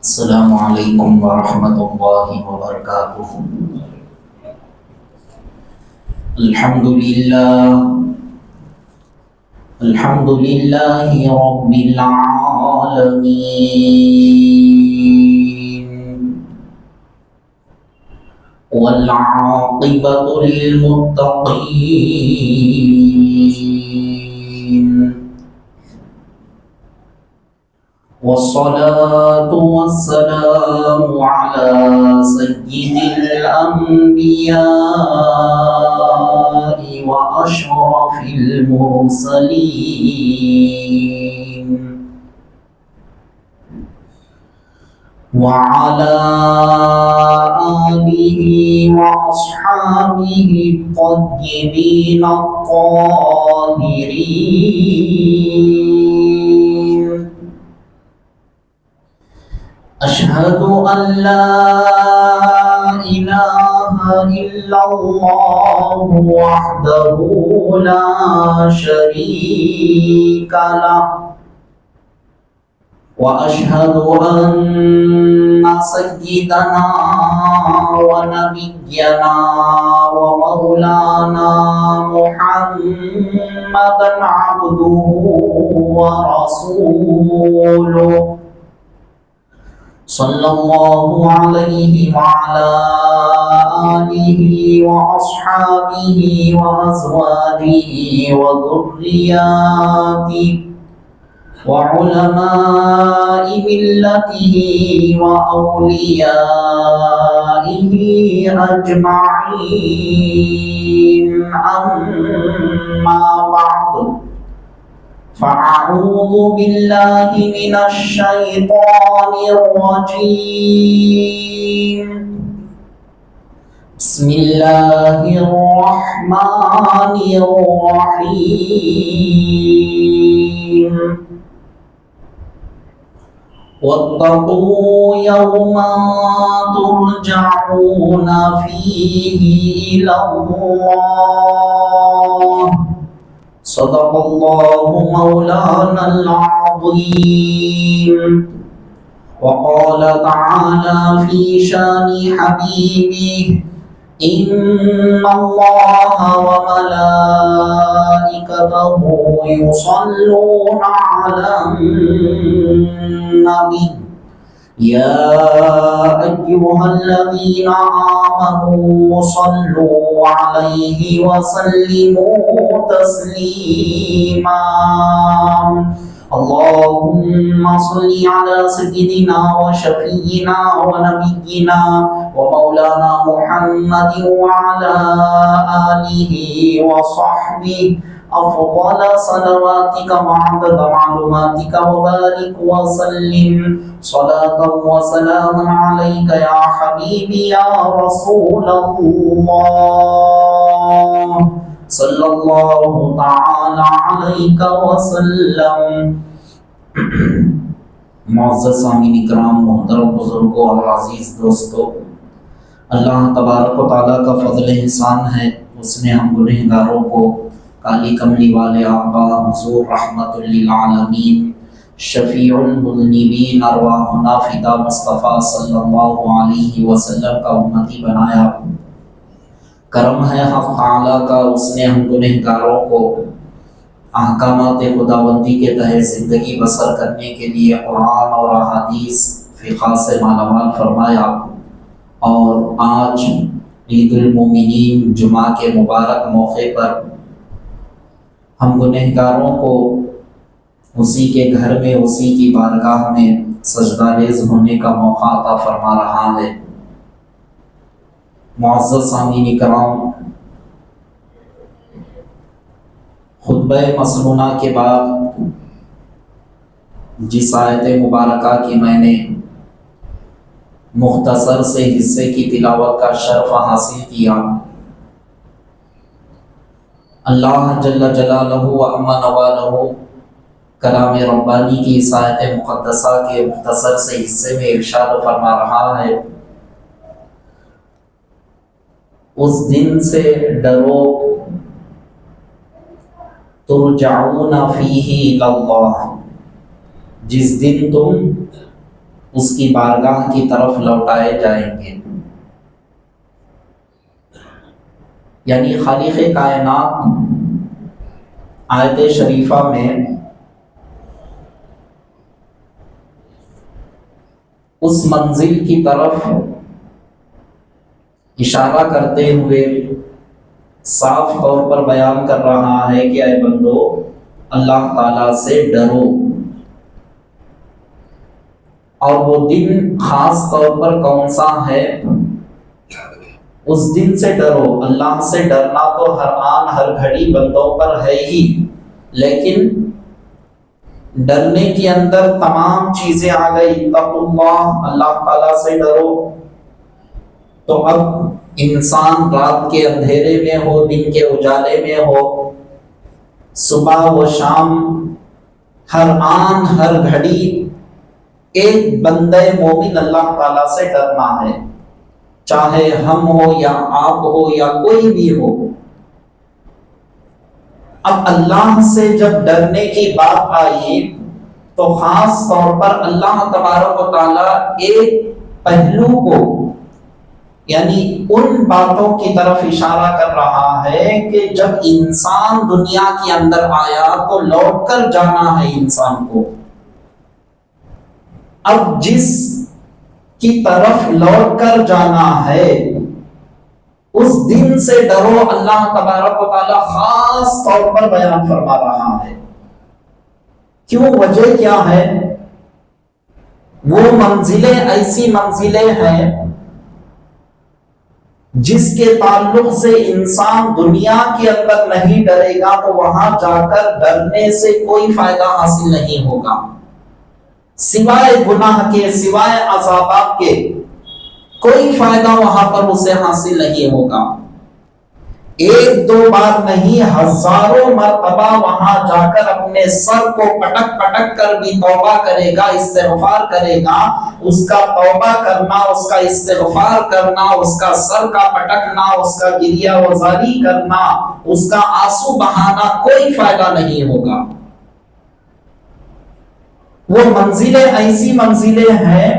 السلام علیکم ورحمۃ اللہ وبرکاتہ۔ الحمد للہ رب العالمین، والعاقبۃ للمتقین، والصلاة والسلام على سيد الأنبياء وأشرف المرسلين، وعلى آله وأصحابه الطيبين الطاهرين۔ أشهد أن لا إله إلا الله وحده لا شريك له، وأشهد أن سيدنا ونبينا ومولانا محمدا عبده ورسوله، صلى الله عليه وعلى آله وأصحابه وأزواجه وذرياته وعلماء ملته وأوليائه أجمعين، أما بعد، فأعوذ بالله من الشيطان الرجيم، بسم الله الرحمن الرحيم، واتقوا يوما ترجعون فيه إلى الله، صدق الله مولانا العظيم، وقال تعالى في شان حبيبه: إن الله وملائكته يصلون على النبي، يا أيها الذين آمنوا صلوا عليه وسلموا تسليما، اللهم صل على سيدنا وشفينا ونبينا ومولانا محمد وعلى آله وصحبه أفضل صلواتك وعدد معلوماتك، وبارك وسلم صلاة وسلاما عليك يا حبيبي يا رسول الله، صلی اللہ تعالی علیہ وسلم۔ معزز سامعین اکرام، محترم بزرگوں اور عزیز دوستو، اللہ تبارک و تعالیٰ کا فضل احسان ہے، اس نے ہم گنہگاروں کو کالی کملی والے آقا حضور رحمت للعالمین شفیع المذنبین ارواحنا فدا مصطفیٰ صلی اللہ علیہ وسلم کا امتی بنایا۔ کرم ہے حق تعالیٰ کا، اس نے ہم گنہگاروں کو احکامات خداوندی کے تحت زندگی بسر کرنے کے لیے قرآن اور احادیث فقہ سے مالا مال فرمایا، اور آج عید المومنین جمعہ کے مبارک موقع پر ہم گنہگاروں کو اسی کے گھر میں، اسی کی بارگاہ میں سجدہ ریز ہونے کا موقع عطا فرما رہا ہے۔ معزز سامعین کرام، خطبہ مسنونہ کے بعد جس آیت مبارکہ کی میں نے مختصر سے حصے کی تلاوت کا شرف حاصل کیا، اللہ جل جلالہ و عم نوالہ کلام ربانی کی اس آیت مقدسہ کے مختصر سے حصے میں ارشاد فرما رہا ہے: اس دن سے ڈرو ترجعون فیہ الی اللہ، جس دن تم اس کی بارگاہ کی طرف لوٹائے جائیں گے۔ یعنی خالق کائنات آیت شریفہ میں اس منزل کی طرف اشارہ کرتے ہوئے صاف طور پر بیان کر رہا ہے کہ اے بندو، اللہ تعالی سے ڈرو، اور وہ دن خاص طور پر کون سا ہے؟ اس دن سے ڈرو۔ اللہ سے ڈرنا تو ہر آن ہر گھڑی بندوں پر ہے ہی، لیکن ڈرنے کے اندر تمام چیزیں آ گئی۔ اتقوا اللہ، اللہ تعالیٰ سے ڈرو۔ تو اب انسان رات کے اندھیرے میں ہو، دن کے اجالے میں ہو، صبح و شام، ہر آن ہر گھڑی ایک بندہ مومن اللہ تعالیٰ سے ڈرنا ہے، چاہے ہم ہو یا آپ ہو یا کوئی بھی ہو۔ اب اللہ سے جب ڈرنے کی بات آئی تو خاص طور پر اللہ تبارک و تعالیٰ ایک پہلو کو، یعنی ان باتوں کی طرف اشارہ کر رہا ہے کہ جب انسان دنیا کے اندر آیا تو لوٹ کر جانا ہے انسان کو۔ اب جس کی طرف لوٹ کر جانا ہے اس دن سے ڈرو، اللہ تبارک و تعالیٰ خاص طور پر بیان فرما رہا ہے۔ کیوں؟ وجہ کیا ہے؟ وہ منزلیں ایسی منزلیں ہیں جس کے تعلق سے انسان دنیا کے اندر نہیں ڈرے گا تو وہاں جا کر ڈرنے سے کوئی فائدہ حاصل نہیں ہوگا، سوائے گناہ کے، سوائے عذابات کے کوئی فائدہ وہاں پر اسے حاصل نہیں ہوگا۔ ایک دو بار نہیں، ہزاروں مرتبہ وہاں جا کر اپنے سر کو پٹک پٹک کر بھی توبہ کرے گا، استغفار کرے گا۔ اس کا توبہ کرنا، اس کا استغفار کرنا، اس کا سر کا پٹکنا، اس کا گریہ وزاری کرنا، اس کا آنسو بہانا کوئی فائدہ نہیں ہوگا۔ وہ منزلیں ایسی منزلیں ہیں،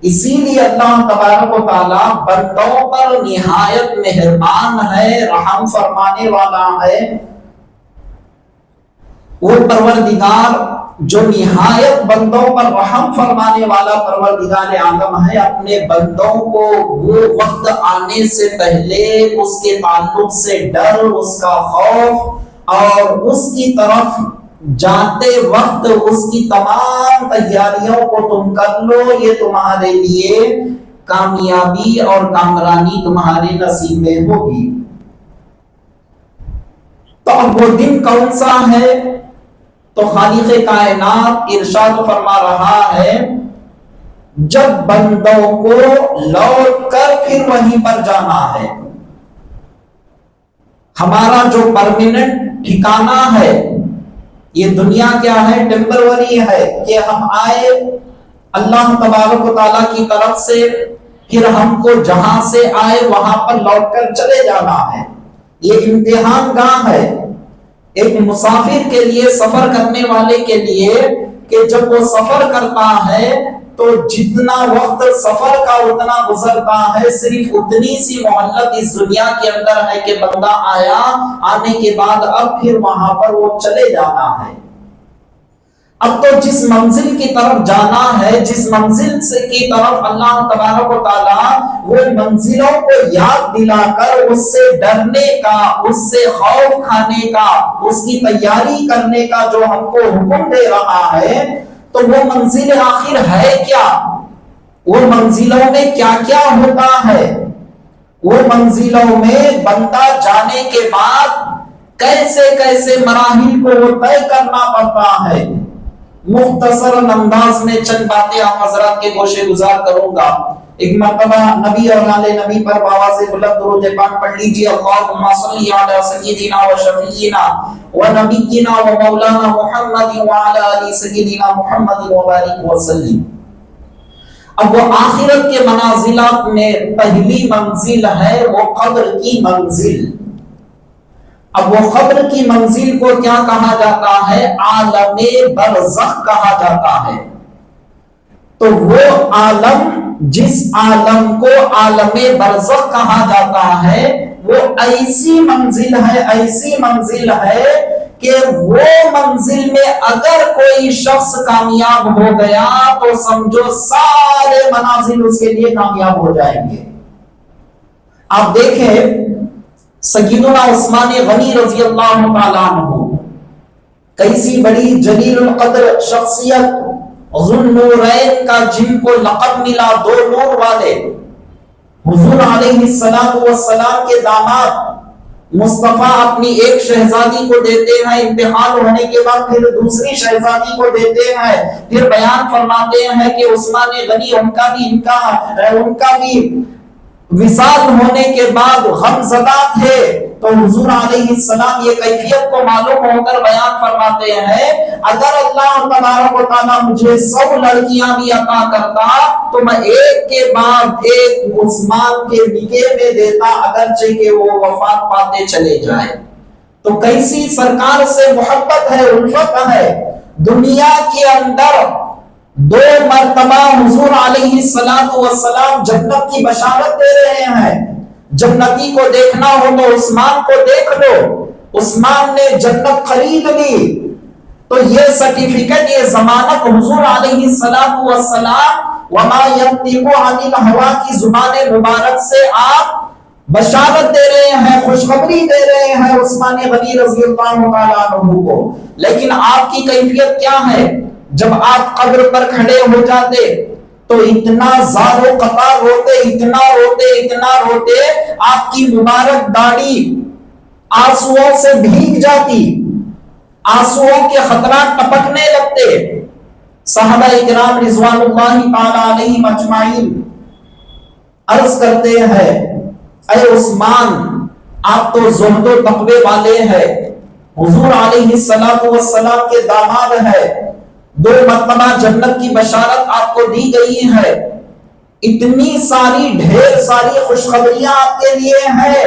اسی لیے اللہ تبارک و تعالیٰ بندوں پر نہایت مہربان ہے، رحم فرمانے والا ہے۔ وہ پروردگار جو نہایت بندوں پر رحم فرمانے والا پروردگار عالم ہے، اپنے بندوں کو وہ وقت آنے سے پہلے اس کے تعلق سے ڈر، اس کا خوف اور اس کی طرف جاتے وقت اس کی تمام تیاریوں کو تم کر لو، یہ تمہارے لیے کامیابی اور کامرانی تمہارے نصیب میں ہوگی۔ تو اب وہ دن کون سا ہے؟ تو خالق کائنات ارشاد فرما رہا ہے جب بندوں کو لوٹ کر پھر وہیں پر جانا ہے۔ ہمارا جو پرماننٹ ٹھکانہ ہے، یہ دنیا کیا ہے؟ ٹیمپروری ہے، کہ ہم آئے اللہ تبارک و تعالیٰ کی طرف سے، پھر ہم کو جہاں سے آئے وہاں پر لوٹ کر چلے جانا ہے۔ یہ امتحان گاہ ہے ایک مسافر کے لیے، سفر کرنے والے کے لیے، کہ جب وہ سفر کرتا ہے تو جتنا وقت سفر کا اتنا گزرتا ہے، صرف اتنی سی مہلت اس دنیا کے اندر ہے کہ بندہ آیا، آنے کے بعد اب پھر وہاں پر وہ چلے جانا ہے۔ اب تو جس منزل کی طرف جانا ہے، جس منزل سے کی طرف اللہ تبارک و تعالیٰ وہ منزلوں کو یاد دلا کر اس سے ڈرنے کا، اس سے خوف کھانے کا، اس کی تیاری کرنے کا جو ہم کو حکم دے رہا ہے، تو وہ منزل آخر ہے کیا؟ وہ منزلوں میں کیا کیا ہوتا ہے؟ وہ منزلوں میں بندہ جانے کے بعد کیسے کیسے مراحل کو وہ طے کرنا پڑتا ہے۔ مختصر انداز میں چند باتیں آپ حضرات کے گوشے گزار کروں گا۔ ایک مرتبہ نبی اور آل نبی پر بآواز بلند درود پاک پڑھ لیجیے، اللہم صلی علی سیدنا و شفیعنا و نبینا و مولانا محمد وعلی آل سیدنا محمد وبارک وسلم۔ اب وہ آخرت کے منازلات میں پہلی منزل ہے وہ قبر کی منزل۔ اب وہ قبر کی منزل کو کیا کہا جاتا ہے؟ عالم برزخ کہا جاتا ہے۔ تو وہ عالم، جس عالم کو عالم برزخ کہا جاتا ہے، وہ ایسی منزل ہے کہ وہ منزل میں اگر کوئی شخص کامیاب ہو گیا تو سمجھو سارے منازل اس کے لیے کامیاب ہو جائیں گے۔ آپ دیکھیں سیدنا عثمان غنی رضی اللہ تعالیٰ عنہ، کیسی بڑی جلیل القدر شخصیت، ذو النورین کا جن کو لقب ملا، دو نور والے، حضور علیہ السلام کے داماد مصطفیٰ اپنی ایک شہزادی کو دیتے ہیں، انتقال ہونے کے بعد پھر دوسری شہزادی کو دیتے ہیں، پھر بیان فرماتے ہیں کہ عثمان غنی ان کا بھی وصال ہونے کے بعد غم زدہ تھے۔ تو حضور علیہ السلام یہ کیفیت کو معلوم ہو کر بیان فرماتے ہیں، اگر اللہ تبارک و تعالیٰ مجھے 100 لڑکیاں بھی عطا کرتا تو میں ایک کے بعد ایک عثمان کے نکاح میں دیتا، اگرچہ کہ وہ وفات پاتے چلے جائے۔ تو کیسی سرکار سے محبت ہے، الفت ہے۔ دنیا کے اندر 2 مرتبہ حضور علیہ السلام جنت کی بشارت دے رہے ہیں۔ جنتی کو دیکھنا ہو تو عثمان کو دیکھ لو، عثمان نے جنت خرید لی۔ تو یہ سرٹیفکیٹ، یہ ضمانت حضور علیہ السلام وما ينطق عن الهوى کی زبان مبارک سے آپ بشارت دے رہے ہیں، خوشخبری دے رہے ہیں عثمان غنی رضی اللہ تعالیٰ عنہ کو۔ لیکن آپ کی کیفیت کیا ہے؟ جب آپ قبر پر کھڑے ہو جاتے تو اتنا زار و قطار روتے، اتنا روتے، آپ کی مبارک داڑھی آنسوؤں سے بھیگ جاتی، آنسوؤں کے خطرات ٹپکنے لگتے۔ صحابہ کرام رضوان اللہ تعالی علیہم اجمعین عرض کرتے ہیں، اے عثمان، آپ تو زہد و تقوی والے ہیں، حضور علیہ السلام کے داماد ہیں، 2 مرتبہ جنت کی بشارت آپ کو دی گئی ہے، اتنی ساری ڈھیر ساری خوشخبریاں آپ کے لیے ہیں،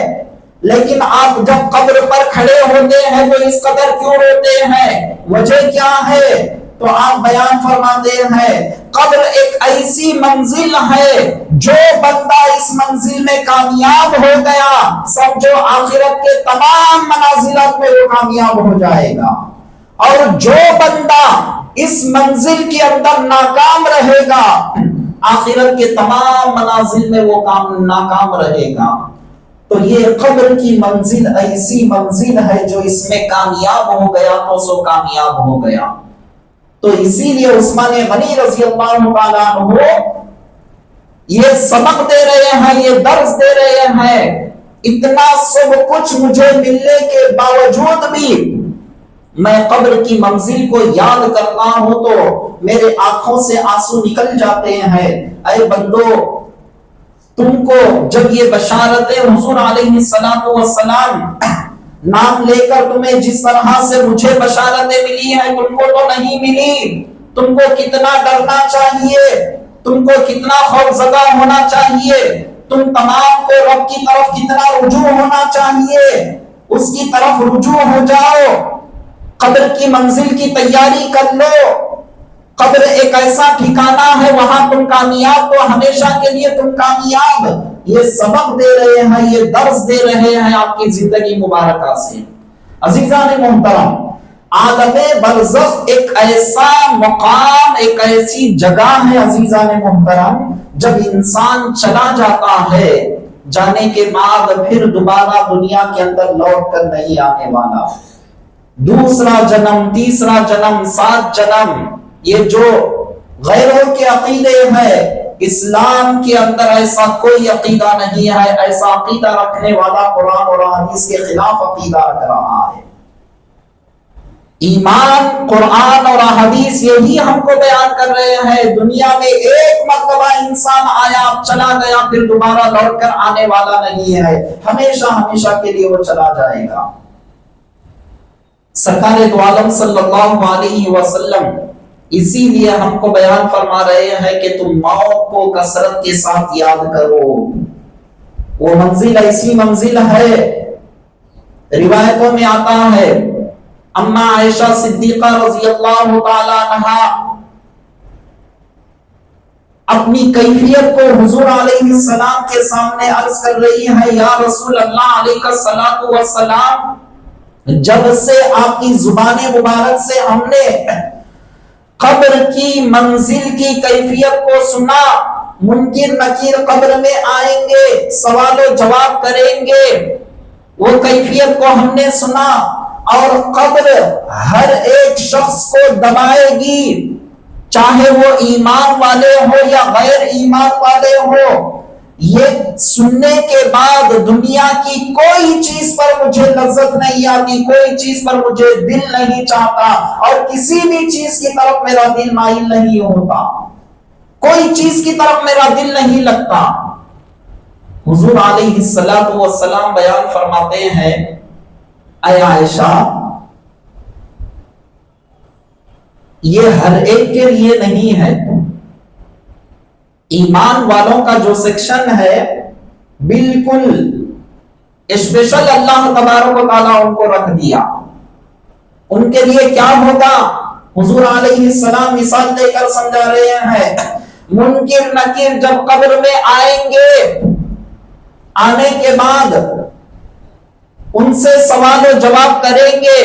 لیکن آپ جب قبر پر کھڑے ہوتے ہیں تو اس قدر کیوں روتے ہیں؟ وجہ کیا ہے؟ تو آپ بیان فرماتے ہیں، قبر ایک ایسی منزل ہے، جو بندہ اس منزل میں کامیاب ہو گیا سمجھو آخرت کے تمام منازلات میں وہ کامیاب ہو جائے گا، اور جو بندہ اس منزل کے اندر ناکام رہے گا آخرت کے تمام منازل میں وہ ناکام رہے گا۔ تو یہ قبر کی منزل ایسی منزل ہے جو اس میں کامیاب ہو گیا تو سو کامیاب ہو گیا۔ تو اسی لیے عثمان غنی رضی اللہ تعالیٰ عنہ یہ سبق دے رہے ہیں، یہ درس دے رہے ہیں، اتنا سب کچھ مجھے ملنے کے باوجود بھی میں قبر کی منزل کو یاد کرتا ہوں تو میرے آنکھوں سے آنسو نکل جاتے ہیں۔ اے بندو، تم کو جب یہ بشارتیں حضور علیہ السلام نام لے کر تمہیں جس طرح سے مجھے بشارتیں ملی ہیں تم کو تو نہیں ملی، تم کو کتنا ڈرنا چاہیے، تم کو کتنا خوفزدہ ہونا چاہیے، تم تمام کو رب کی طرف کتنا رجوع ہونا چاہیے، اس کی طرف رجوع ہو جاؤ، قبر کی منزل کی تیاری کر لو۔ قبر ایک ایسا ٹھکانہ ہے، وہاں تم کامیاب تو ہمیشہ کے لیے تم کامیاب۔ یہ سبق دے رہے ہیں، یہ درس دے رہے ہیں آپ کی زندگی مبارکہ سے۔ عزیزان محترم، عالم برزخ ایک ایسا مقام، ایک ایسی جگہ ہے عزیزان محترم، جب انسان چلا جاتا ہے جانے کے بعد پھر دوبارہ دنیا کے اندر لوٹ کر نہیں آنے والا۔ دوسرا جنم، تیسرا جنم، 7 جنم، یہ جو غیروں کے عقیدے ہیں، اسلام کے اندر ایسا کوئی عقیدہ نہیں ہے۔ ایسا عقیدہ رکھنے والا قرآن اور حدیث کے خلاف عقیدہ رکھ رہا ہے۔ ایمان، قرآن اور حدیث یہی ہم کو بیان کر رہے ہیں، دنیا میں ایک مرتبہ انسان آیا چلا گیا پھر دوبارہ لوٹ کر آنے والا نہیں ہے، ہمیشہ ہمیشہ کے لیے وہ چلا جائے گا۔ سرکار دو عالم صلی اللہ علیہ وسلم اسی لیے ہم کو بیان فرما رہے ہیں کہ تم موت کو کثرت کے ساتھ یاد کرو۔ وہ منزل ایسی منزل ہے روایتوں میں آتا ہے اما عائشہ صدیقہ رضی اللہ تعالی عنہا اپنی کیفیت کو حضور علیہ السلام کے سامنے عرض کر رہی ہے، یا رسول اللہ علیہ الصلوۃ والسلام، جب سے آپ کی زبان مبارک سے ہم نے قبر کی منزل کی کیفیت کو سنا، منکر نکیر قبر میں آئیں گے، سوال و جواب کریں گے، وہ کیفیت کو ہم نے سنا، اور قبر ہر ایک شخص کو دبائے گی، چاہے وہ ایمان والے ہو یا غیر ایمان والے ہو۔ یہ سننے کے بعد دنیا کی کوئی چیز پر مجھے لذت نہیں آتی، کوئی چیز پر مجھے دل نہیں چاہتا، اور کسی بھی چیز کی طرف میرا دل مائل نہیں ہوتا، کوئی چیز کی طرف میرا دل نہیں لگتا۔ حضور علیہ الصلوۃ والسلام بیان فرماتے ہیں، اے عائشہ، یہ ہر ایک کے لیے نہیں ہے، ایمان والوں کا جو سیکشن ہے بالکل اسپیشل اللہ تبارک و تعالیٰ ان کو رکھ دیا۔ ان کے لیے کیا ہوگا؟ حضور علیہ السلام مثال دے کر سمجھا رہے ہیں، منکر نکیر جب قبر میں آئیں گے، آنے کے بعد ان سے سوال و جواب کریں گے،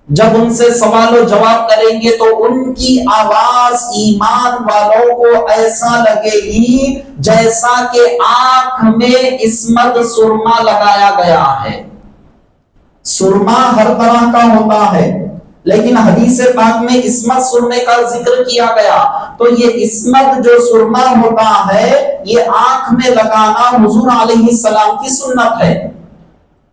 جب ان سے سوال و جواب کریں گے تو ان کی آواز ایمان والوں کو ایسا لگے گی جیسا کہ آنکھ میں عصمت سرما لگایا گیا ہے۔ سرما ہر طرح کا ہوتا ہے، لیکن حدیث پاک میں عصمت سرمے کا ذکر کیا گیا، تو یہ عصمت جو سرما ہوتا ہے یہ آنکھ میں لگانا حضور علیہ السلام کی سنت ہے۔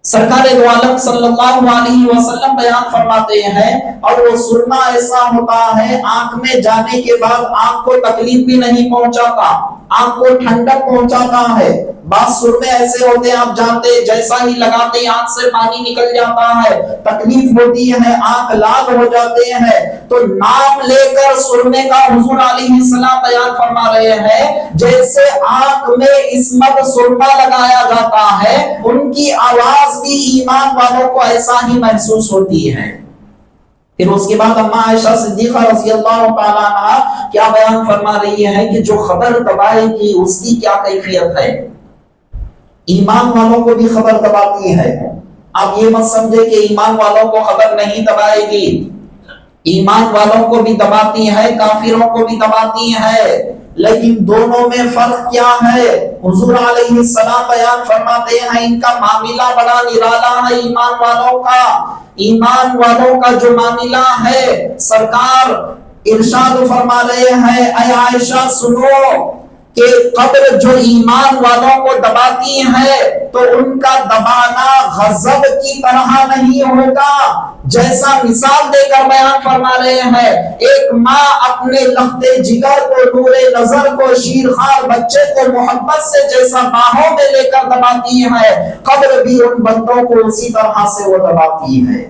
سرکار دو عالم صلی اللہ علیہ وسلم بیان فرماتے ہیں، اور وہ سرما ایسا ہوتا ہے آنکھ میں جانے کے بعد آنکھ کو تکلیف بھی نہیں پہنچاتا، آنکھ کو ٹھنڈک پہنچاتا ہے۔ بعض سرمے ایسے ہوتے ہیں آپ جانتے ہیں جیسا ہی لگاتے ہی آنکھ سے پانی نکل جاتا ہے، تکلیف ہوتی ہے، آنکھ لال ہو جاتے ہیں، تو نام لے کر سرمے کا حضور علیہ السلام بیان فرما رہے ہیں، جیسے آنکھ میں عصمت سرما لگایا جاتا ہے، ان کی آواز بھی ایمان والوں کو ایسا ہی محسوس ہوتی ہے۔ پھر اس کے بعد اما عائشہ صدیقہ رضی اللہ تعالیٰ عنہ کیا بیان فرما رہی ہے کہ جو خبر دبائے گی اس کی کیا کیفیت ہے؟ ایمان والوں کو بھی خبر دباتی ہے۔ آپ یہ مت سمجھے کہ ایمان والوں کو خبر نہیں دبائے گی، ایمان والوں کو بھی دباتی ہے، کافروں کو بھی دباتی ہے، لیکن دونوں میں فرق کیا ہے؟ حضور علیہ السلام بیان فرماتے ہیں ان کا معاملہ بڑا نرالا ہے۔ ایمان والوں کا، ایمان والوں کا جو معاملہ ہے، سرکار ارشاد فرما رہے ہیں، اے عائشہ سنو کہ قبر جو ایمان والوں کو دباتی ہے تو ان کا دبانا غضب کی طرح نہیں ہوگا، جیسا مثال دے کر بیان فرما رہے ہیں، ایک ماں اپنے لختے جگر کو، نور نظر کو، شیرخوار بچے کو محبت سے جیسا باہوں میں لے کر دباتی ہے، قبر بھی ان بندوں کو اسی طرح سے وہ دباتی ہے۔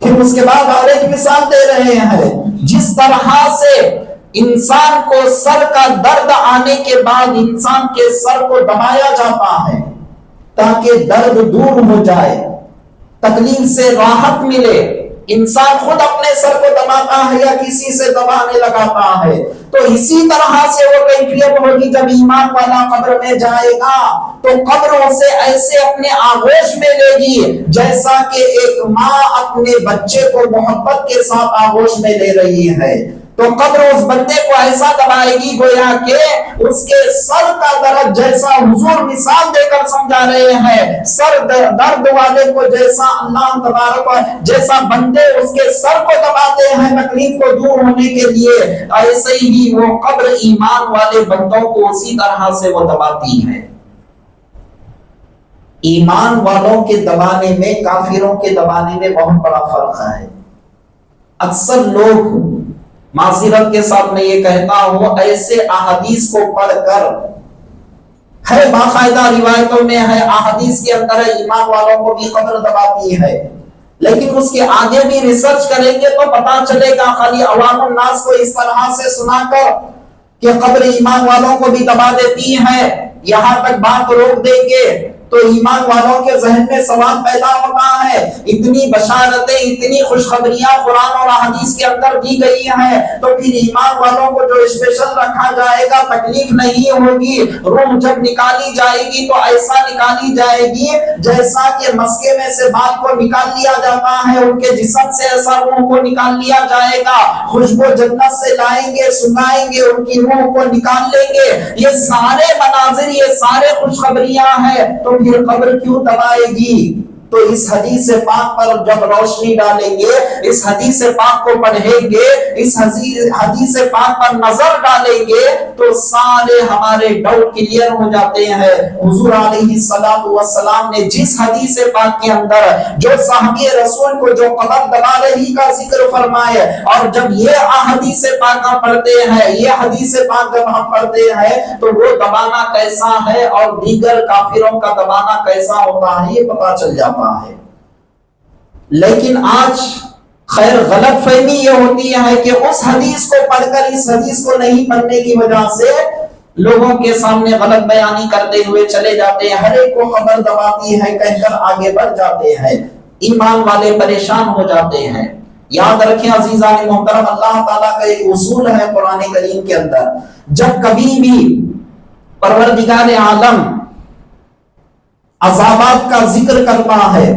پھر اس کے بعد اور ایک مثال دے رہے ہیں، جس طرح سے انسان کو سر کا درد آنے کے بعد انسان کے سر کو دبایا جاتا ہے تاکہ درد دور ہو جائے، تکلیف سے راحت ملے، انسان خود اپنے سر کو دباتا ہے یا کسی سے دبانے لگاتا ہے، تو اسی طرح سے وہ کیفیت ہوگی جب ایمان والا قبر میں جائے گا تو قبروں سے ایسے اپنے آغوش میں لے گی جیسا کہ ایک ماں اپنے بچے کو محبت کے ساتھ آغوش میں لے رہی ہے، تو قبر اس بندے کو ایسا دبائے گی گویا کہ اس کے سر کا درد، جیسا حضور مثال دے کر سمجھا رہے ہیں، سر درد والے کو جیسا اللہ تبارک جیسا بندے اس کے سر کو دباتے ہیں تکلیف کو دور ہونے کے لیے، ایسے ہی وہ قبر ایمان والے بندوں کو اسی طرح سے وہ دباتی ہے۔ ایمان والوں کے دبانے میں کافروں کے دبانے میں بہت بڑا فرق ہے۔ اکثر لوگ، معذرت کے ساتھ میں یہ کہتا ہوں، ایسے احادیث کو پڑھ کر، ہے باقاعدہ روایتوں میں ہے، احادیث کے اندر ہے ایمان والوں کو بھی قبر دباتی ہے، لیکن اس کے آگے بھی ریسرچ کریں گے تو پتا چلے گا خالی عوام الناس کو اس طرح سے سنا کر کہ قبر ایمان والوں کو بھی دبا دیتی ہے، یہاں تک بات روک دیں گے تو ایمان والوں کے ذہن میں سوال پیدا ہوتا ہے، اتنی بشارتیں، اتنی خوشخبریاں قرآن اور حدیث کے اندر دی گئی ہیں، تو پھر ایمان والوں کو جو اسپیشل رکھا جائے گا تکلیف نہیں ہوگی، روح جب نکالی جائے گی تو ایسا نکالی جائے گی جیسا کہ مسکے میں سے بال کو نکال لیا جاتا ہے، ان کے جسم سے ایسا روح کو نکال لیا جائے گا، خوشبو جنت سے لائیں گے، سنائیں گے، ان کی روح کو نکال لیں گے۔ یہ سارے مناظر، یہ سارے خوشخبریاں ہیں، تو پھر قبر کیوں دبائے گی؟ تو اس حدیث پاک پر جب روشنی ڈالیں گے، اس حدیث پاک کو پڑھیں گے، اس حدیث پاک پر نظر ڈالیں گے تو سارے ہمارے ڈاؤٹ کلیئر ہو جاتے ہیں۔ حضور علیہ السلام نے جس حدیث پاک کے اندر جو صحابی رسول کو جو قبر دبا رہی کا ذکر فرمائے، اور جب یہ حدیث پاک پڑھتے ہیں، یہ حدیث پاک جب ہم پڑھتے ہیں تو وہ دبانا کیسا ہے اور دیگر کافروں کا دبانا کیسا ہوتا ہے یہ پتہ چل جاتا ہے۔ لیکن آج خیر غلط فہمی یہ ہوتی ہے کہ اس حدیث کو پڑھ کر اس حدیث کو نہیں پڑھنے کی وجہ سے لوگوں کے سامنے غلط بیانی کرتے ہوئے چلے جاتے ہیں، ہر ایک کو خبر دباتی ہے کہہ کر آگے بڑھ جاتے ہیں، ایمان والے پریشان ہو جاتے ہیں۔ یاد رکھیں عزیزان محترم، اللہ تعالیٰ کا ایک اصول ہے قرآن کریم کے اندر، جب کبھی بھی پروردگار عالم عذابات کا ذکر کرتا ہے،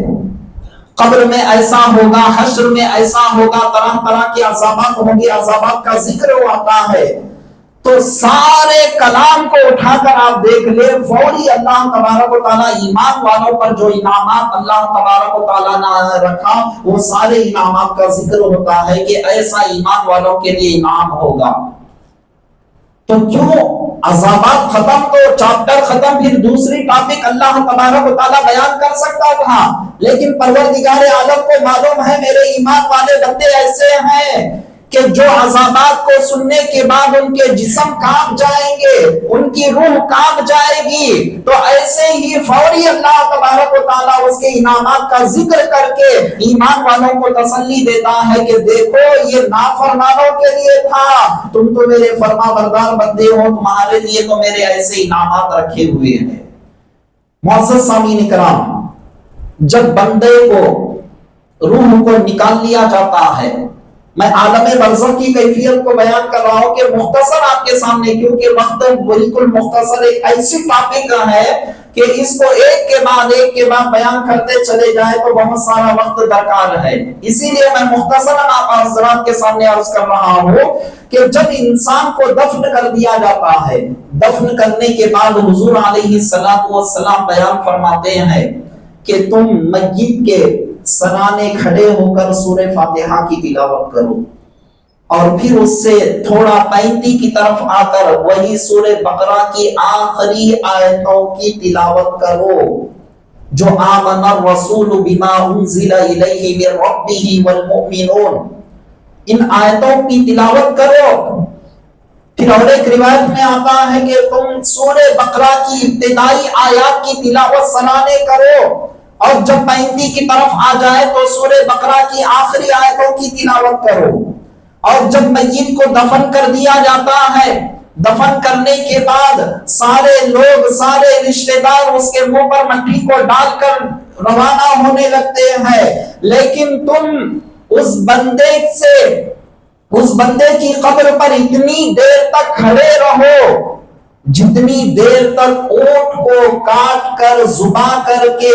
قبر میں ایسا ہوگا، حشر میں ایسا ہوگا، طرح طرح کے عذابات ہوں گے، عذابات کا ذکر ہوتا ہے، تو سارے کلام کو اٹھا کر آپ دیکھ لیں، فوری اللہ تبارک و تعالیٰ ایمان والوں پر جو انعامات اللہ تبارک و تعالیٰ نے رکھا وہ سارے انعامات کا ذکر ہوتا ہے کہ ایسا ایمان والوں کے لیے انعام ہوگا۔ تو کیوں عذابات ختم تو چاپٹر ختم، پھر دوسری ٹاپک اللہ تبارک و تعالیٰ بیان کر سکتا تھا، لیکن پروردگار عالم کو معلوم ہے میرے ایمان والے بندے ایسے ہیں کہ جو عذابات کو سننے کے بعد ان کے جسم کانپ جائیں گے، ان کی روح کانپ جائے گی، تو ایسے ہی فوری اللہ تبارک و تعالیٰ اس کے انعامات کا ذکر کر کے ایمان والوں کو تسلی دیتا ہے کہ دیکھو یہ نافرمانوں کے لیے تھا، تم تو میرے فرما بردار بندے ہو، تمہارے لیے تو میرے ایسے انعامات رکھے ہوئے ہیں۔ معزز سامعین کرام، جب بندے کو روح کو نکال لیا جاتا ہے، میں عالم برزخ کی کیفیت کو بیان کر رہا ہوں کہ مختصر آپ کے سامنے، کیونکہ وقت بالکل مختصر ایک ایسی ٹاپک ہے کہ اس کو ایک کے بعد بیان کرتے چلے جائیں تو بہت سارا وقت درکار ہے، اسی لیے میں مختصراً آپ حضرات کے سامنے عرض کر رہا ہوں کہ جب انسان کو دفن کر دیا جاتا ہے، دفن کرنے کے بعد حضور علیہ السلام بیان فرماتے ہیں کہ تم میت کے سرانے کھڑے ہو کر سورہ فاتحہ کی تلاوت کرو، اور پھر اس سے تھوڑا 35 کی طرف آ کر وہی سورہ بقرہ کی آخری آیتوں کی تلاوت کرو جو آمن الرسول بما انزل الیہ من ربہ والمؤمنون، ان آیتوں کی تلاوت کرو۔ پھر اور ایک روایت میں آتا ہے کہ تم سورہ بقرہ کی ابتدائی آیات کی تلاوت سرانے کرو، اور جب 35 کی طرف آ جائے تو سورہ بقرہ کی آخری آیتوں کی تلاوت کرو، اور جب میت کو دفن کر دیا جاتا ہے، دفن کرنے کے بعد سارے لوگ، سارے رشتہ دار اس کے منہ پر مٹی کو ڈال کر روانہ ہونے لگتے ہیں، لیکن تم اس بندے کی قبر پر اتنی دیر تک کھڑے رہو جتنی دیر تک اونٹ کو کاٹ کر ذبح کر کے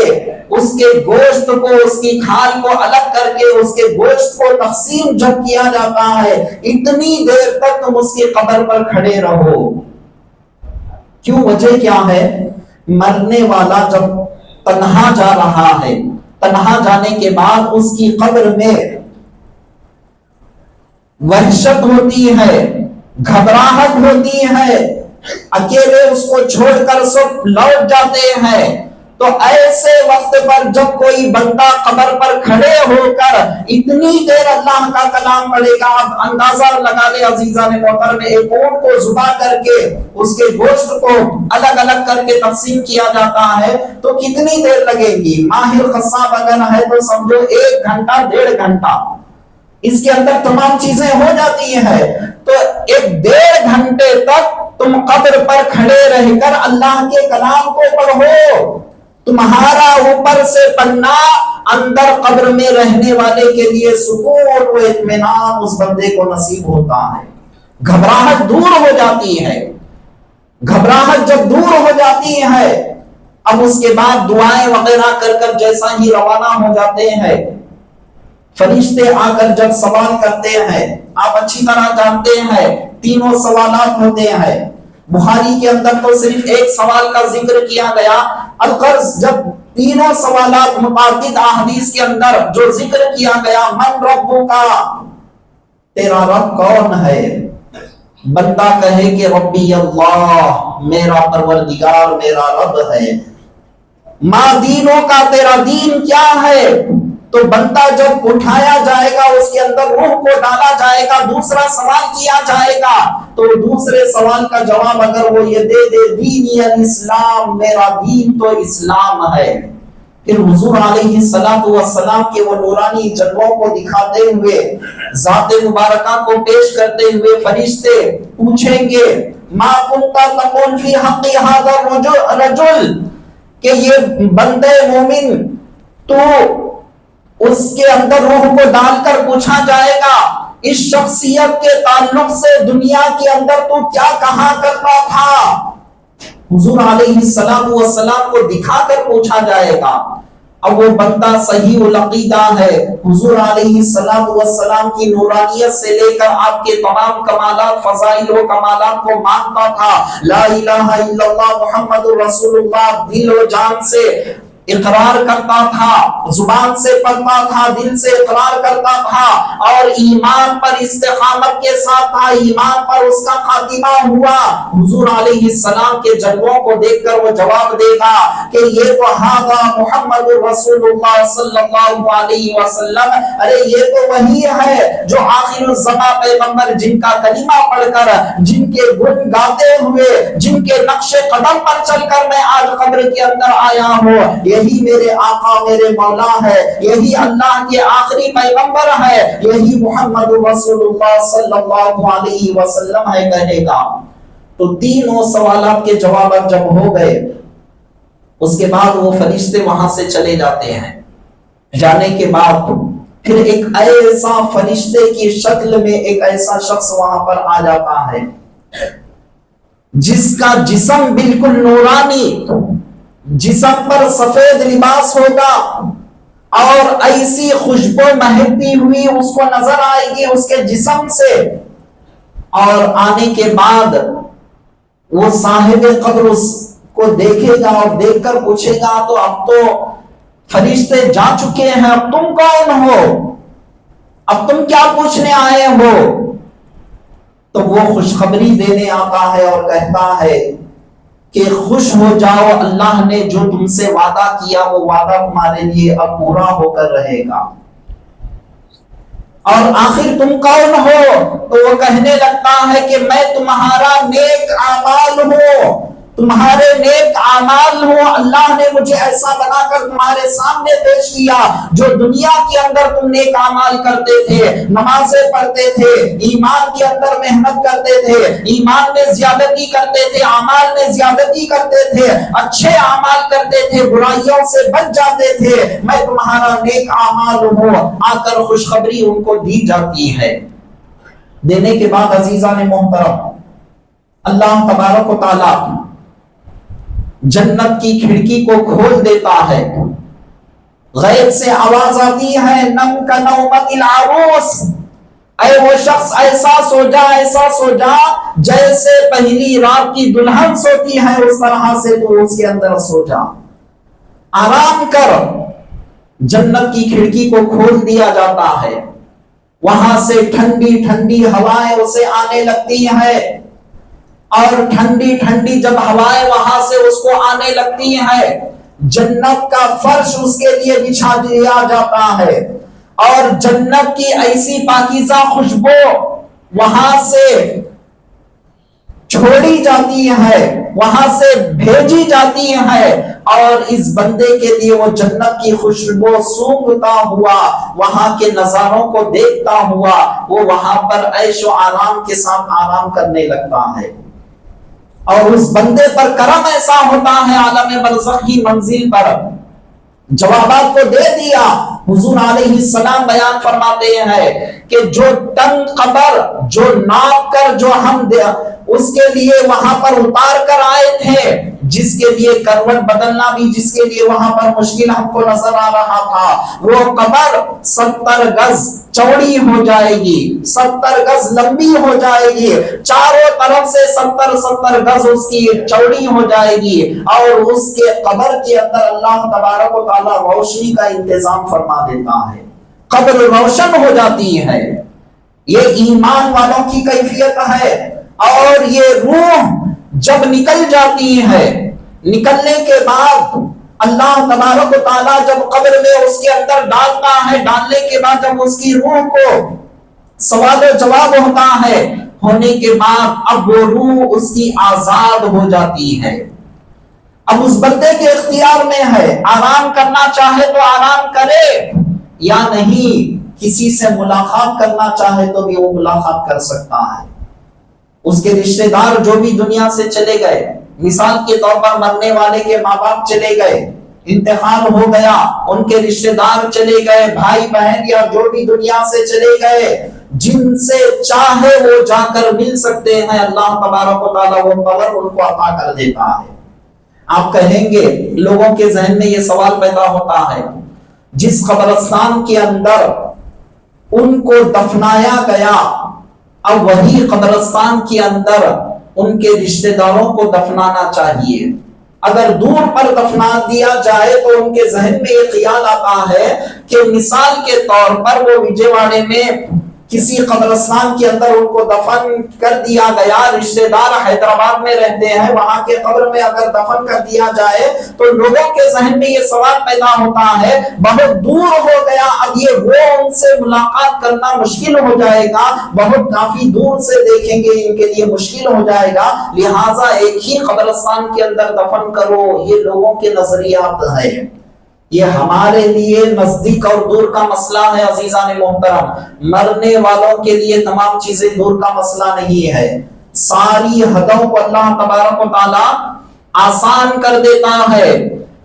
اس کے گوشت کو، اس کی کھال کو الگ کر کے اس کے گوشت کو تقسیم جب کیا جاتا ہے، اتنی دیر تک تم اس کی قبر پر کھڑے رہو۔ کیوں؟ وجہ کیا ہے؟ مرنے والا جب تنہا جا رہا ہے، تنہا جانے کے بعد اس کی قبر میں وحشت ہوتی ہے، گھبراہٹ ہوتی ہے، اکیلے اس کو چھوڑ کر سب لوٹ جاتے ہیں، تو ایسے وقت پر جب کوئی بندہ قبر پر کھڑے ہو کر اتنی دیر اللہ کا کلام پڑھے گا، اب اندازہ لگا لے عزیزان محترم، ایک اونٹ کو ذبح کر کے اس کے گوشت کو الگ الگ کر کے تقسیم کیا جاتا ہے تو کتنی دیر لگے گی؟ ماہر قصاب اگر ہے تو سمجھو 1 گھنٹہ 1.5 گھنٹہ اس کے اندر تمام چیزیں ہو جاتی ہیں، تو 1.5 گھنٹے تک تم قبر پر کھڑے رہ کر اللہ کے کلام کو پڑھو، تمہارا اوپر سے پننا اندر قبر میں رہنے والے کے لیے سکون و اطمینان اس بندے کو نصیب ہوتا ہے. گھبراہٹ دور ہو جاتی ہے. گھبراہٹ جب دور ہو جاتی ہے اب اس کے بعد دعائیں وغیرہ کر کر جیسا ہی روانہ ہو جاتے ہیں. فرشتے آ کر جب سوال کرتے ہیں, آپ اچھی طرح جانتے ہیں تینوں سوالات ہوتے ہیں. بخاری کے اندر تو صرف ایک سوال کا ذکر کیا گیا. القرض جب تینوں سوالات متعدد احادیث کے اندر جو ذکر کیا گیا, من ربو کا, تیرا رب کون ہے؟ بندہ کہے کہ ربی اللہ, میرا پروردگار میرا رب ہے. ما دینوں کا, تیرا دین کیا ہے؟ تو بندہ جب اٹھایا جائے گا اس کے اندر روح کو ڈالا جائے گا, دوسرا سوال کیا جائے گا تو دوسرے سوال کا جواب اگر وہ یہ دے دے دینی الاسلام, میرا دین تو اسلام ہے, پھر حضور علیہ السلام کے وہ نورانی جلووں کو دکھاتے ہوئے, ذات مبارکہ کو پیش کرتے ہوئے فرشتے پوچھیں گے ما کنت تقول فی حق ھذا الرجل, کہ یہ بندے مومن تو اس کے اندر روح کو ڈال کر پوچھا جائے گا اس شخصیت کے تعلق سے دنیا کے اندر تو کیا کہا کرتا تھا. حضور علیہ السلام کو دکھا کر پوچھا جائے گا. اب وہ بندہ صحیح العقیدہ ہے, حضور علیہ السلام کی نورانیت سے لے کر آپ کے تمام کمالات فضائل و کمالات کو مانتا تھا. لا الہ الا اللہ محمد رسول اللہ دل و جان سے اقرار کرتا تھا, زبان سے پڑھتا تھا, دل سے اقرار کرتا تھا, اور ایمان پر استقامت کے ساتھ تھا, ایمان پر اس کا خاتمہ ہوا. حضور علیہ السلام کے جلووں کو دیکھ کر وہ جواب دے گا کہ یہ تو ھذا محمد رسول اللہ صلی اللہ علیہ وسلم, ارے یہ تو وہی ہے جو آخر الزمان پیغمبر جن کا کلمہ پڑھ کر, جن کے گن گاتے ہوئے, جن کے نقش قدم پر چل کر میں آج قبر کے اندر آیا ہوں, یہی میرے آقا میرے مولا ہے, یہی اللہ کے آخری پیغمبر ہے, یہی محمد رسول اللہ صلی اللہ علیہ وسلم ہے کہے گا. تو تینوں سوالات کے جوابات جب ہو گئے اس کے بعد وہ فرشتے وہاں سے چلے جاتے ہیں. جانے کے بعد پھر ایک ایسا فرشتے کی شکل میں ایک ایسا شخص وہاں پر آ جاتا ہے جس کا جسم بالکل نورانی, جسم پر سفید لباس ہوگا اور ایسی خوشبو مہکتی ہوئی اس کو نظر آئے گی اس کے جسم سے. اور آنے کے بعد وہ صاحب قبر اس کو دیکھے گا اور دیکھ کر پوچھے گا تو اب تو فرشتے جا چکے ہیں, اب تم کون ہو, اب تم کیا پوچھنے آئے ہو؟ تو وہ خوشخبری دینے آتا ہے اور کہتا ہے کہ خوش ہو جاؤ, اللہ نے جو تم سے وعدہ کیا وہ وعدہ تمہارے لیے اب پورا ہو کر رہے گا. اور آخر تم کون ہو؟ تو وہ کہنے لگتا ہے کہ میں تمہارا نیک اعمال ہوں, تمہارے نیک اعمال ہوں. اللہ نے مجھے ایسا بنا کر تمہارے سامنے پیش کیا جو دنیا کے اندر تم نیک اعمال کرتے تھے, نمازیں پڑھتے تھے, ایمان کے اندر محنت کرتے تھے, ایمان میں زیادتی کرتے تھے, اعمال میں زیادتی کرتے تھے, اچھے اعمال کرتے تھے, برائیوں سے بچ جاتے تھے, میں تمہارا نیک اعمال ہوں. آ کر خوشخبری ان کو دی جاتی ہے. دینے کے بعد عزیزان محترم اللہ تبارک و تعالی جنت کی کھڑکی کو کھول دیتا ہے. غیب سے آواز آتی ہے نم کا نومت العروس, اے وہ شخص ایسا سو جا, ایسا سو جا جیسے پہلی رات کی دلہن سوتی ہے, اس طرح سے تو اس کے اندر سو جا, آرام کر. جنت کی کھڑکی کو کھول دیا جاتا ہے, وہاں سے ٹھنڈی ٹھنڈی ہوائیں اسے آنے لگتی ہیں, اور ٹھنڈی ٹھنڈی جب ہوائیں وہاں سے اس کو آنے لگتی ہیں جنت کا فرش اس کے لیے بچھا دیا جاتا ہے, اور جنت کی ایسی پاکیزہ خوشبو وہاں سے چھوڑی جاتی ہے, وہاں سے بھیجی جاتی ہے, اور اس بندے کے لیے وہ جنت کی خوشبو سونگھتا ہوا, وہاں کے نظاروں کو دیکھتا ہوا, وہ وہاں پر عیش و آرام کے ساتھ آرام کرنے لگتا ہے. اور اس بندے پر کرم ایسا ہوتا ہے عالم برزخ کی منزل پر، جوابات کو دے دیا۔ حضور علیہ السلام بیان فرماتے ہیں کہ جو تنگ قبر، جو ناپ کر جو ہم اس کے لیے وہاں پر اتار کر آئے تھے، جس کے لیے کروٹ بدلنا بھی جس کے لیے وہاں پر مشکل ہم کو نظر آ رہا تھا، وہ قبر 70 گز چوڑی ہو جائے گی، 70 گز لمبی ہو جائے گی، چاروں طرف سے 70 گز اس کی چوڑی ہو جائے گی، اور اس کے قبر کے اندر اللہ تبارک و تعالی روشنی کا انتظام فرما دیتا ہے، قبر روشن ہو جاتی ہے۔ یہ ایمان والوں کی کیفیت ہے۔ اور یہ روح جب نکل جاتی ہے، نکلنے کے بعد اللہ تبارک و تعالیٰ جب قبر میں اس کے اندر ڈالتا ہے، ڈالنے کے بعد جب اس کی روح کو سوال و جواب ہوتا ہے، ہونے کے بعد اب وہ روح اس کی آزاد ہو جاتی ہے۔ اب اس بندے کے اختیار میں ہے، آرام کرنا چاہے تو آرام کرے یا نہیں، کسی سے ملاقات کرنا چاہے تو بھی وہ ملاقات کر سکتا ہے۔ اس کے رشتہ دار جو بھی دنیا سے چلے گئے، مثال کے طور پر مرنے والے کے ماں باپ چلے گئے، انتقال ہو گیا، ان کے رشتہ دار چلے گئے، بھائی بہن یا جو بھی دنیا سے چلے گئے، جن سے چاہے وہ جا کر مل سکتے ہیں، اللہ تبارک و تعالیٰ وہ پاور ان کو عطا کر دیتا ہے۔ آپ کہیں گے، لوگوں کے ذہن میں یہ سوال پیدا ہوتا ہے، جس قبرستان کے اندر ان کو دفنایا گیا، اب وہی قبرستان کے اندر ان کے رشتہ داروں کو دفنانا چاہیے، اگر دور پر دفنا دیا جائے تو ان کے ذہن میں یہ خیال آتا ہے کہ مثال کے طور پر وہ وجے واڑے میں کسی قبرستان کے اندر ان کو دفن کر دیا گیا، رشتہ دار حیدرآباد میں رہتے ہیں، وہاں کے قبر میں اگر دفن کر دیا جائے تو لوگوں کے ذہن میں یہ سوال پیدا ہوتا ہے، بہت دور ہو گیا، اب یہ وہ ان سے ملاقات کرنا مشکل ہو جائے گا، بہت کافی دور سے دیکھیں گے، ان کے لیے مشکل ہو جائے گا، لہٰذا ایک ہی قبرستان کے اندر دفن کرو۔ یہ لوگوں کے نظریات ہیں، یہ ہمارے لیے نزدیک اور دور کا مسئلہ ہے عزیزان محترم، مرنے والوں کے لیے تمام چیزیں دور کا مسئلہ نہیں ہے، ساری حدوں کو اللہ تبارک و تعالی آسان کر دیتا ہے۔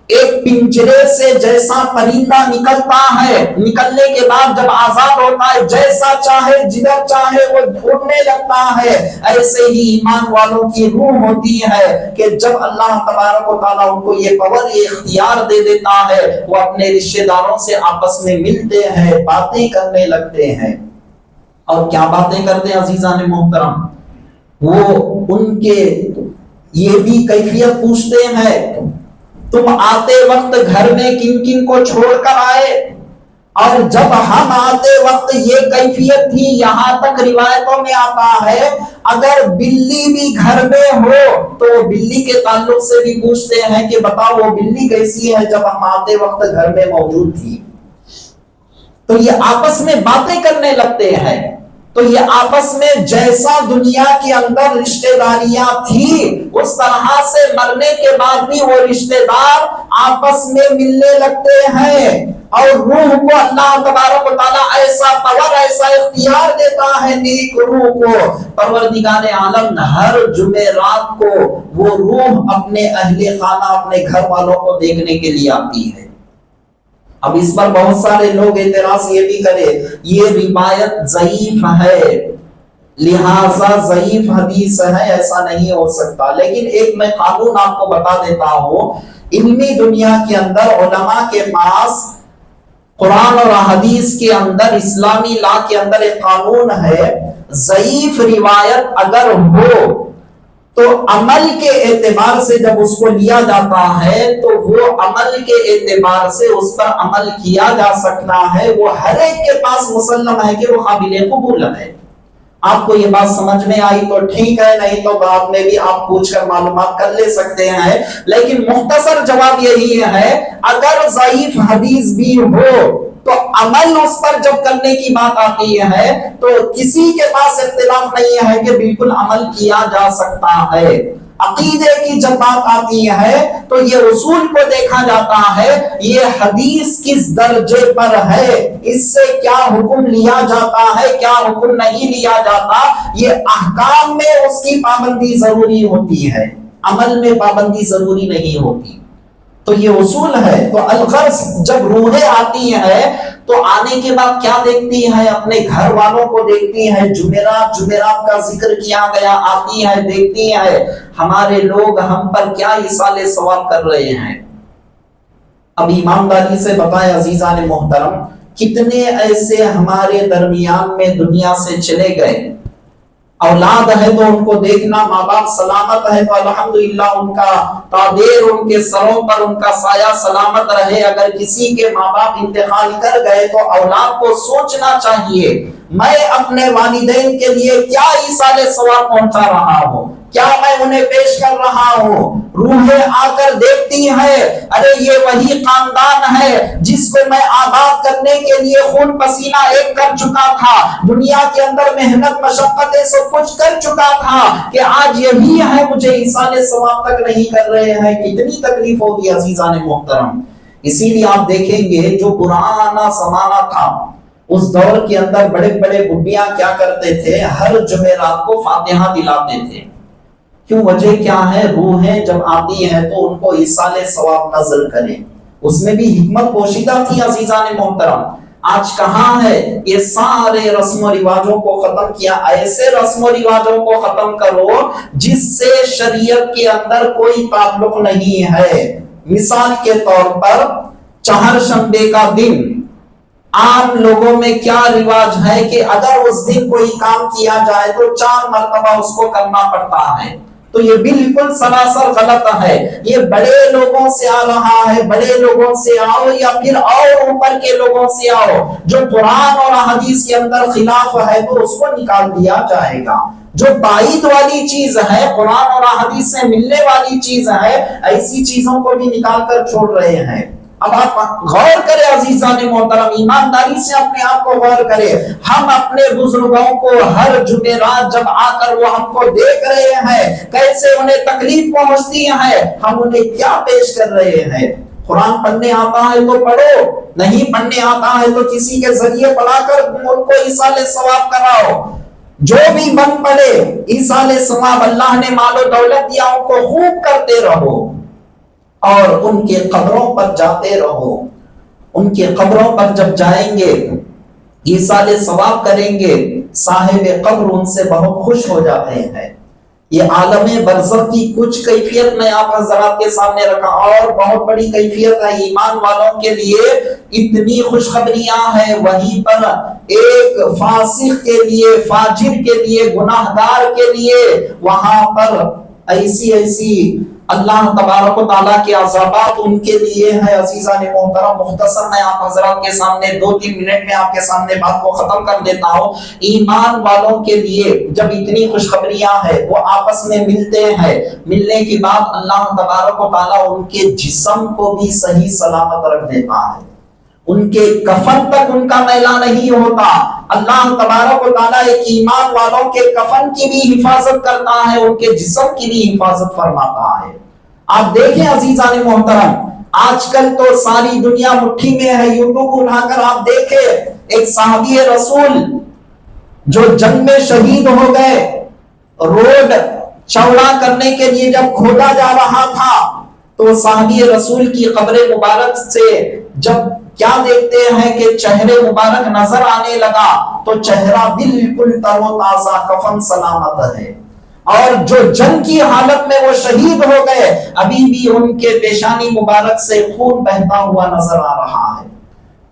ایک پنجرے سے جیسا پرندہ نکلتا ہے، نکلنے کے بعد جب آزاد ہوتا ہے، جیسا چاہے جدھر چاہے وہ اڑنے لگتا ہے، ایسے ہی ایمان والوں کی روح ہوتی ہے کہ جب اللہ تبارک و تعالیٰ ان کو یہ پاور، یہ اختیار دے دیتا ہے، وہ اپنے رشتہ داروں سے آپس میں ملتے ہیں، باتیں کرنے لگتے ہیں۔ اور کیا باتیں کرتے ہیں عزیزان محترم؟ وہ ان کے یہ بھی کیفیت پوچھتے ہیں، تم آتے وقت گھر میں کن کن کو چھوڑ کر آئے؟ اور جب ہم آتے وقت یہ کیفیت تھی، یہاں تک روایتوں میں آتا ہے اگر بلی بھی گھر میں ہو تو بلی کے تعلق سے بھی پوچھتے ہیں کہ بتاؤ وہ بلی کیسی ہے جب ہم آتے وقت گھر میں موجود تھی۔ تو یہ آپس میں باتیں کرنے لگتے ہیں، تو یہ آپس میں جیسا دنیا کے اندر رشتہ داریاں تھی، اس طرح سے مرنے کے بعد بھی وہ رشتہ دار آپس میں ملنے لگتے ہیں، اور روح کو اللہ تبارک و تعالیٰ ایسا پاور، ایسا اختیار دیتا ہے نیک روح کو، پروردگار عالم ہر جمعرات کو وہ روح اپنے اہل خانہ، اپنے گھر والوں کو دیکھنے کے لیے آتی ہے۔ اب اس پر بہت سارے لوگ اعتراض یہ بھی کرے، یہ روایت ضعیف ہے، لہذا ضعیف حدیث ہے، ایسا نہیں ہو سکتا۔ لیکن ایک میں قانون آپ کو بتا دیتا ہوں، علمی دنیا کے اندر علماء کے پاس قرآن اور حدیث کے اندر، اسلامی لا کے اندر ایک قانون ہے، ضعیف روایت اگر ہو تو عمل کے اعتبار سے جب اس کو لیا جاتا ہے تو وہ عمل کے اعتبار سے اس پر عمل کیا جا سکتا ہے، وہ ہر ایک کے پاس مسلم ہے کہ وہ قابل قبول ہے۔ آپ کو یہ بات سمجھ میں آئی تو ٹھیک ہے، نہیں تو بعد میں بھی آپ پوچھ کر معلومات کر لے سکتے ہیں، لیکن مختصر جواب یہی ہے، اگر ضعیف حدیث بھی ہو تو عمل اس پر جب کرنے کی بات آتی ہے تو کسی کے پاس اختلاف نہیں ہے کہ بالکل عمل کیا جا سکتا ہے۔ عقیدے کی جب بات آتی ہے تو یہ اصول کو دیکھا جاتا ہے، یہ حدیث کس درجے پر ہے، اس سے کیا حکم لیا جاتا ہے، کیا حکم نہیں لیا جاتا، یہ احکام میں اس کی پابندی ضروری ہوتی ہے، عمل میں پابندی ضروری نہیں ہوتی۔ تو یہ اصول ہے۔ تو الغرض جب روحیں آتی ہیں تو آنے کے بعد کیا دیکھتی ہے؟ اپنے گھر والوں کو دیکھتی ہے، جمعرات کا ذکر کیا گیا، آتی ہے دیکھتی ہے ہمارے لوگ ہم پر کیا ایصال ثواب کر رہے ہیں۔ اب ایمانداری سے بتائیں عزیزان محترم، کتنے ایسے ہمارے درمیان میں دنیا سے چلے گئے، اولاد ہے تو ان کو دیکھنا، ماں باپ سلامت ہے تو الحمدللہ ان کا تعبیر، ان کے سروں پر ان کا سایہ سلامت رہے۔ اگر کسی کے ماں باپ انتقال کر گئے تو اولاد کو سوچنا چاہیے میں اپنے والدین کے لیے کیا ایصال ثواب پہنچا رہا ہوں، کیا میں انہیں پیش کر رہا ہوں۔ روحیں آ کر دیکھتی ہیں، ارے یہ وہی خاندان ہے جس کو میں آباد کرنے کے لیے خون پسینہ ایک کر چکا تھا، دنیا کے اندر محنت مشقتیں سب کچھ کر چکا تھا، کہ آج یہی ہے مجھے ایصال ثواب تک نہیں کر رہے ہیں۔ کتنی تکلیف ہوگی عزیزان محترم۔ اسی لیے آپ دیکھیں گے جو پرانا زمانہ تھا اس دور کے اندر بڑے بڑے بڈیاں کیا کرتے تھے، ہر جمعرات کو فاتحہ دلاتے تھے۔ کیوں؟ وجہ کیا ہے؟ روحیں جب آتی ہیں تو ان کو ایصال ثواب نازل کریں، اس میں بھی حکمت پوشیدہ تھی عزیزان محترم۔ آج کہاں ہے؟ یہ سارے رسم و رواجوں کو ختم کیا۔ ایسے رسم و رواجوں کو ختم کرو جس سے شریعت کے اندر کوئی تعلق نہیں ہے۔ مثال کے طور پر چہارشنبے کا دن، عام لوگوں میں کیا رواج ہے کہ اگر اس دن کوئی کام کیا جائے تو 4 مرتبہ اس کو کرنا پڑتا ہے، تو یہ بالکل سراسر غلط ہے۔ یہ بڑے لوگوں سے آ رہا ہے، بڑے لوگوں سے آؤ یا پھر اور اوپر کے لوگوں سے آؤ، جو قرآن اور حدیث کے اندر خلاف ہے تو اس کو نکال دیا جائے گا۔ جو بعید والی چیز ہے، قرآن اور حدیث سے ملنے والی چیز ہے، ایسی چیزوں کو بھی نکال کر چھوڑ رہے ہیں۔ اب آپ غور کریں عزیزان محترم، ایمانداری سے اپنے آپ کو غور کریں۔ ہم اپنے بزرگوں کو ہر جمعرات جب آ کر وہ ہم کو دیکھ رہے ہیں کیسے انہیں تکلیف پہنچتی ہے، ہم انہیں کیا پیش کر رہے ہیں؟ قرآن پڑھنے آتا ہے تو پڑھو، نہیں پڑھنے آتا ہے تو کسی کے ذریعے پڑھا کر ان کو ایصال ثواب کراؤ۔ جو بھی بن پڑے ایصال ثواب، اللہ نے مال و دولت دیا ان کو خوب کرتے رہو، اور ان کے قبروں پر جاتے رہو۔ ان کے قبروں پر جب جائیں گے، ایصال ثواب کریں گے، صاحب قبر ان سے بہت خوش ہو جاتے ہیں۔ یہ عالم برزخ کی کچھ کیفیت میں آپ حضرات کے سامنے رکھا، اور بہت بڑی کیفیت ہے ایمان والوں کے لیے۔ اتنی خوشخبریاں ہیں وہیں پر، ایک فاسق کے لیے، فاجر کے لیے، گناہگار کے لیے وہاں پر ایسی اللہ تبارک و تعالیٰ کے عذابات ان کے لیے ہے۔ عزیزان محترم، مختصر میں آپ حضرات کے سامنے 2-3 منٹ میں آپ کے سامنے بات کو ختم کر دیتا ہوں۔ ایمان والوں کے لیے جب اتنی خوشخبریاں ہیں، وہ آپس میں ملتے ہیں، ملنے کے بعد اللہ تبارک و تعالیٰ ان کے جسم کو بھی صحیح سلامت رکھ دیتا ہے، ان کے کفن تک ان کا میلہ نہیں ہوتا۔ اللہ تبارک و تعالیٰ ایک ایمان والوں کے کفن کی بھی حفاظت کرتا ہے، ان کے جسم کی بھی حفاظت فرماتا ہے۔ آپ دیکھیں عزیزان محترم، آج کل تو ساری دنیا مٹھی میں ہے، یوٹیوب اٹھا کر آپ دیکھیں، ایک صحابی رسول جو جنگ میں شہید ہو گئے، روڈ چوڑا کرنے کے لیے جب کھودا جا رہا تھا تو صحابی رسول کی قبر مبارک سے جب کیا دیکھتے ہیں کہ چہرے مبارک نظر آنے لگا تو چہرہ بالکل تر و تازہ، کفن سلامت ہے، اور جو جنگ کی حالت میں وہ شہید ہو گئے ابھی بھی ان کے پیشانی مبارک سے خون بہتا ہوا نظر آ رہا ہے۔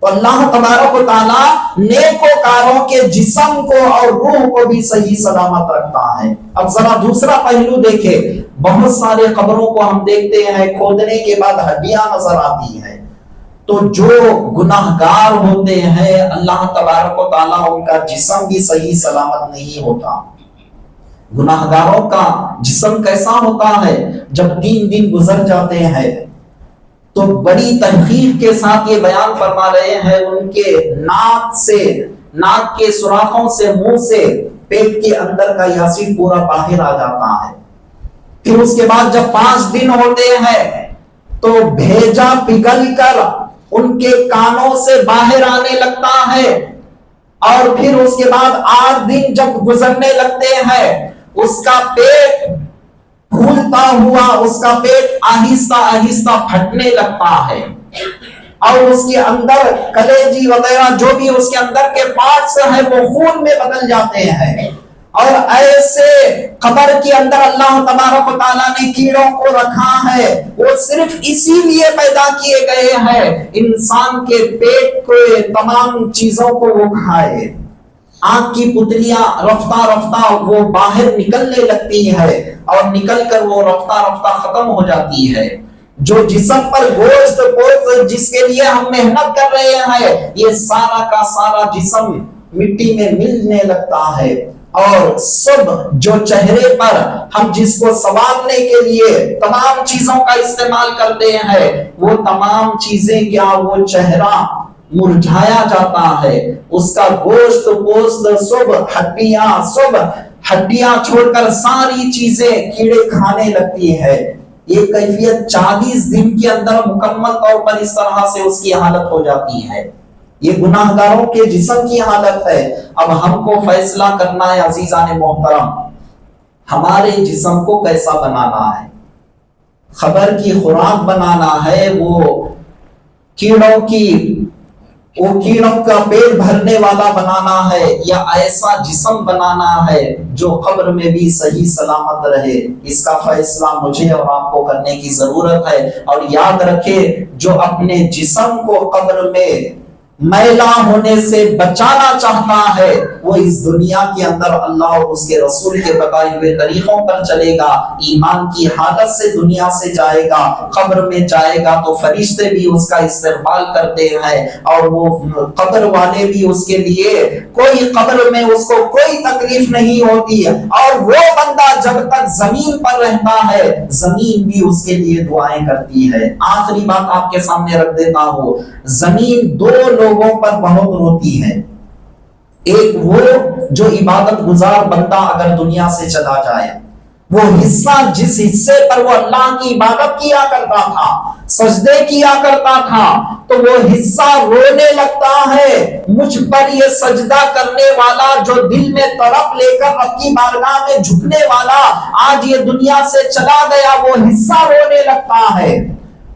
تو اللہ تبارک و تعالیٰ نیکوکاروں کے جسم کو اور روح کو بھی صحیح سلامت رکھتا ہے۔ اب ذرا دوسرا پہلو دیکھیں، بہت سارے قبروں کو ہم دیکھتے ہیں، کھودنے کے بعد ہڈیاں نظر آتی ہیں، تو جو گناہگار ہوتے ہیں اللہ تبارک و تعالیٰ ان کا جسم بھی صحیح سلامت نہیں ہوتا۔ گناہگاروں کا جسم کیسا ہوتا ہے؟ جب 3 دن گزر جاتے ہیں تو بڑی تحقیق کے ساتھ یہ بیان فرما رہے ہیں، ان کے ناک کے سوراخوں سے، منہ سے، پیٹ کے اندر کا یاسین پورا باہر آ جاتا ہے۔ پھر اس کے بعد جب 5 دن ہوتے ہیں تو بھیجا پگھل کر ان کے کانوں سے باہر آنے لگتا ہے، اور پھر اس کے بعد 8 دن جب گزرنے لگتے ہیں اس کا پیٹ پھولتا ہوا، اس کا پیٹ آہستہ آہستہ پھٹنے لگتا ہے، اور اس کے اندر کلیجی وغیرہ جو بھی اس کے اندر کے پارٹس ہیں وہ خون میں بدل جاتے ہیں۔ اور ایسے قبر کے اندر اللہ تبارک و تعالیٰ نے کیڑوں کو رکھا ہے، وہ صرف اسی لیے پیدا کیے گئے ہیں انسان کے پیٹ کو تمام چیزوں کو وہ کھائے۔ آنکھ کی پتلیاں رفتہ رفتہ وہ باہر نکلنے لگتی ہے اور نکل کر وہ رفتہ رفتہ ختم ہو جاتی ہے۔ جو جسم پر گوشت پوست جس کے لیے ہم محنت کر رہے ہیں، یہ سارا کا سارا جسم مٹی میں ملنے لگتا ہے، اور سب جو چہرے پر ہم جس کو سنوارنے کے لیے تمام چیزوں کا استعمال کرتے ہیں، وہ تمام چیزیں کیا وہ چہرہ مرجھایا جاتا ہے، اس کا گوشت پوست سب ہڈیاں چھوڑ کر ساری چیزیں کیڑے کھانے لگتی ہے۔ یہ کیفیت 40 دن کے اندر مکمل طور پر اس طرح سے اس کی حالت ہو جاتی ہے۔ یہ گناہگاروں کے جسم کی حالت ہے۔ اب ہم کو فیصلہ کرنا ہے عزیزان محترم، ہمارے جسم کو کیسا بنانا ہے۔ خبر کی خوراک بنانا ہے، وہ کیڑوں کا پیٹ بھرنے والا بنانا ہے، یا ایسا جسم بنانا ہے جو قبر میں بھی صحیح سلامت رہے، اس کا فیصلہ مجھے اور آپ کو کرنے کی ضرورت ہے۔ اور یاد رکھے، جو اپنے جسم کو قبر میں میلا ہونے سے بچانا چاہتا ہے، وہ اس دنیا کے اندر اللہ اور اس کے رسول کے بتائے ہوئے طریقوں پر چلے گا، ایمان کی حالت سے دنیا سے جائے گا، قبر میں جائے گا تو فرشتے بھی اس کا استقبال کرتے ہیں، اور وہ قبر والے بھی اس کے لیے کوئی قبر میں اس کو کوئی تکلیف نہیں ہوتی، اور وہ بندہ جب تک زمین پر رہتا ہے زمین بھی اس کے لیے دعائیں کرتی ہے۔ آخری بات آپ کے سامنے رکھ دیتا ہوں، زمین 2 لوگوں پر بہت روتی ہے۔ ایک وہ جو عبادت گزار بندہ اگر دنیا سے چلا جائے، وہ حصہ جس حصے پر وہ اللہ کی عبادت کیا کرتا تھا، سجدے کیا کرتا تھا، تو وہ حصہ رونے لگتا ہے، مجھ پر یہ سجدہ کرنے والا جو دل میں طرف لے کر رب کی بارگاہ میں جھکنے والا آج یہ دنیا سے چلا گیا، وہ حصہ رونے لگتا ہے۔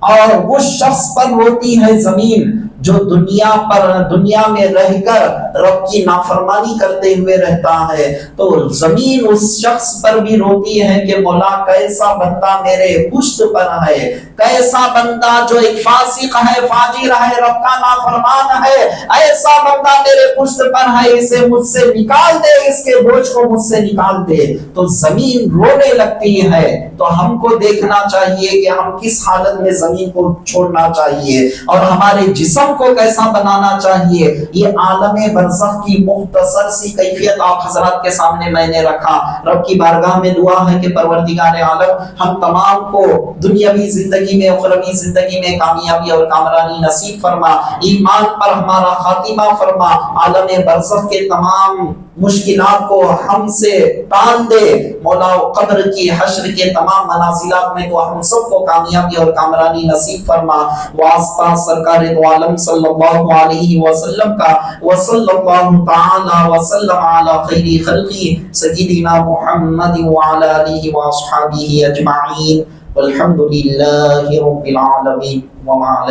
اور اس شخص پر روتی ہے زمین جو دنیا میں رہ کر رب کی نافرمانی کرتے ہوئے رہتا ہے، تو زمین اس شخص پر بھی روتی ہے کہ مولا کیسا بندہ میرے پشت پر ہے، کیسا بندہ جو ایک فاسق ہے، فاجر ہے، رب کا نافرمان ہے، ایسا بندہ میرے پشت پر ہے، اسے مجھ سے نکال دے، اس کے بوجھ کو مجھ سے نکال دے۔ تو زمین رونے لگتی ہے۔ تو ہم کو دیکھنا چاہیے کہ ہم کس حالت میں زمین کو چھوڑنا چاہیے اور ہمارے جسم کو کیسا بنانا چاہیے۔ یہ عالم برزخ کی مختصر سی کیفیت آپ حضرات کے سامنے میں نے رکھا۔ رب کی بارگاہ میں دعا ہے کہ پروردگار عالم ہم تمام کو دنیاوی زندگی میں، اخروی زندگی میں کامیابی اور کامرانی نصیب فرما، ایمان پر ہمارا خاتمہ فرما، عالم برزخ کے تمام مشکلات کو ہم سے ٹال دے مولا، قبر کی حشر کے تمام منازلات میں تو ہم سب کو کامیابی اور کامرانی نصیب فرما۔ واسطہ سرکار دو عالم صلی اللہ علیہ وسلم کا، وصلی اللہ تعالی وسلم علی خیر خلقی سیدنا محمد وعلی آلہ واصحابہ اجمعین، والحمد للہ رب العالمین۔ وما